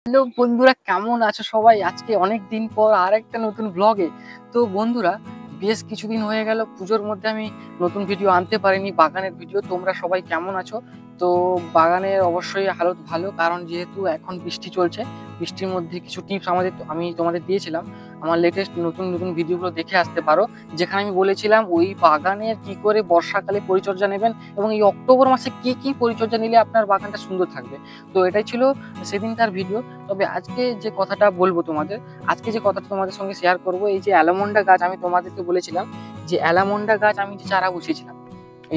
Hello বন্ধুরা, কেমন আছো সবাই? আজকে অনেক দিন পর আরেকটা নতুন ব্লগে। তো বন্ধুরা, বেশ কিছুদিন হয়ে গেল পুজোর মধ্যে আমি নতুন ভিডিও আনতে পারিনি, বাগানের ভিডিও। তোমরা সবাই কেমন আছো? তো বাগানের অবশ্যই হালত ভালো, কারণ যেহেতু এখন বৃষ্টি চলছে। বৃষ্টির মধ্যে কিছু টিপস আমি তোমাদের দিয়েছিলাম। আমার লেটেস্ট নতুন নতুন ভিডিওগুলো দেখে আসতে পারো, যেখানে আমি বলেছিলাম ওই বাগানের কি করে বর্ষাকালে পরিচর্যা নেবেন এবং এই অক্টোবর মাসে কি কি পরিচর্যা নিলে আপনার বাগানটা সুন্দর থাকবে। তো এটাই ছিল সেদিনকার ভিডিও। তবে আজকে যে কথাটা বলবো তোমাদের, আজকে যে কথাটা তোমাদের সঙ্গে শেয়ার করব, এই যে অ্যালামন্ডা গাছ আমি তোমাদেরকে বলেছিলাম, যে অ্যালামন্ডা গাছ আমি যে চারা বসিয়েছিলাম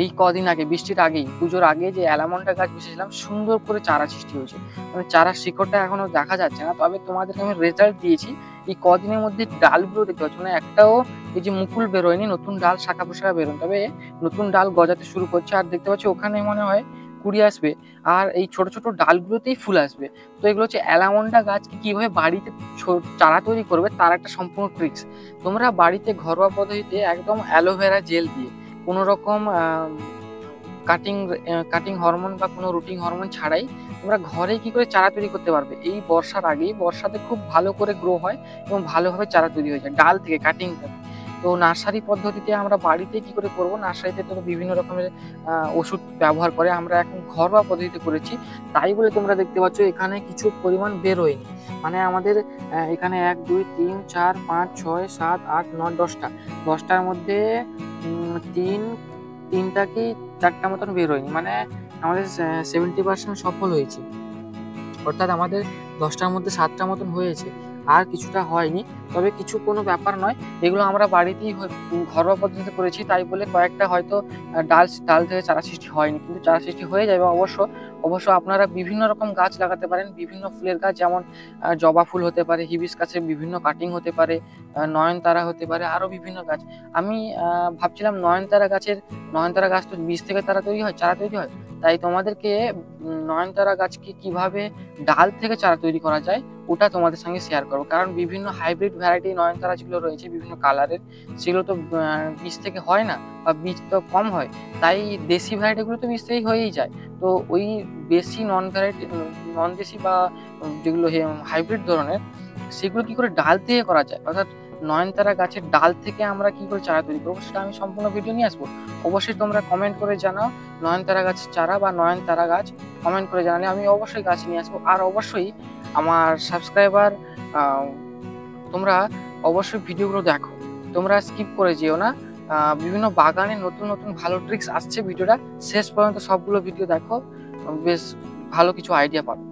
এই কদিন আগে, বৃষ্টির আগেই, পুজোর আগে যে অ্যালামন্ডা গাছ বসিয়েছিলাম, সুন্দর করে চারা সৃষ্টি হয়েছে। মানে চারার শিকড়টা এখনো দেখা যাচ্ছে না, তবে তোমাদেরকে আমি রেজাল্ট দিয়েছি। এই কদিনের মধ্যে ডালগুলো দেখতে পাচ্ছ, মানে একটাও এই যে মুকুল বেরোয়নি, নতুন ডাল শাখা পোশাখা বেরোয়, তবে নতুন ডাল গজাতে শুরু করছে। আর দেখতে পাচ্ছি ওখানে মনে হয় কুড়ি আসবে, আর এই ছোট ছোট ডালগুলোতেই ফুল আসবে। তো এগুলো হচ্ছে অ্যালামন্ডা গাছকে কিভাবে বাড়িতে চারা তৈরি করবে তার একটা সম্পূর্ণ ট্রিক্স। তোমরা বাড়িতে ঘরোয়া পদ্ধতিতে একদম অ্যালোভেরা জেল দিয়ে, কোনো রকম কাটিং কাটিং হরমোন বা কোনো রুটিং হরমোন ছাড়াই তোমরা ঘরে কি করে চারা তৈরি করতে পারবে। এই বর্ষার আগেই, বর্ষাতে খুব ভালো করে গ্রো হয় এবং ভালোভাবে চারা তৈরি হয়ে যায় ডাল থেকে, কাটিং থেকে। তো নার্সারি পদ্ধতিতে আমরা বাড়িতে কি করে করব, নার্সারিতে তো বিভিন্ন রকমের ওষুধ ব্যবহার করে, আমরা এখন ঘরোয়া পদ্ধতিতে করেছি। তাই বলে তোমরা দেখতে পাচ্ছ এখানে কিছু পরিমাণ বেরোয়নি। মানে আমাদের এখানে 1 2 3 4 5 6 7 8 9 10টার মধ্যে তিনটা কি চারটা মতন বেরোয়নি। মানে আমাদের 70% সফল হয়েছে, অর্থাৎ আমাদের 10টার মধ্যে 7টা মতন হয়েছে, আর কিছুটা হয়নি। তবে কিছু কোনো ব্যাপার নয়, এগুলো আমরা বাড়িতেই ঘরোয়া পদ্ধতিতে করেছি, তাই বলে কয়েকটা হয়তো ডাল থেকে চারা সৃষ্টি হয়নি, কিন্তু চারা সৃষ্টি হয়ে যাবে অবশ্য। অবশ্য আপনারা বিভিন্ন রকম গাছ লাগাতে পারেন, বিভিন্ন ফুলের গাছ, যেমন জবা ফুল হতে পারে, হিবিস্কাসের বিভিন্ন কাটিং হতে পারে, নয়নতারা হতে পারে, আরও বিভিন্ন গাছ। আমি ভাবছিলাম নয়নতারা গাছ তো বীজ থেকে চারা তৈরি হয়। তাই তোমাদেরকে নয়নতারা গাছকে কিভাবে ডাল থেকে চারা তৈরি করা যায় ওটা তোমাদের সঙ্গে শেয়ার করবো। কারণ বিভিন্ন হাইব্রিড ভ্যারাইটি নয়নতারা যেগুলো রয়েছে বিভিন্ন কালারের, সেগুলো তো বীজ থেকে হয় না, বা বীজ তো কম হয়। তাই দেশি ভ্যারাইটিগুলো তো বীজ থেকেই হয়েই যায়। তো ওই বেশি নন দেশি বা যেগুলো হাইব্রিড ধরনের, সেগুলো কি করে ডাল থেকে করা যায়, অর্থাৎ নয়নতারা গাছের ডাল থেকে আমরা কি করে চারা তৈরি করবো, সেটা আমি সম্পূর্ণ ভিডিও নিয়ে আসবো। অবশ্যই তোমরা কমেন্ট করে জানাও নয়নতারা গাছের চারা বা নয়নতারা গাছ, কমেন্ট করে জানালে আমি অবশ্যই গাছ নিয়ে আসবো। আর অবশ্যই আমার সাবস্ক্রাইবার, তোমরা অবশ্যই ভিডিওগুলো দেখো, তোমরা স্কিপ করে যেও না। বিভিন্ন বাগানে নতুন নতুন ভালো ট্রিক্স আসছে, ভিডিওটা শেষ পর্যন্ত সবগুলো ভিডিও দেখো, বেশ ভালো কিছু আইডিয়া পাবে।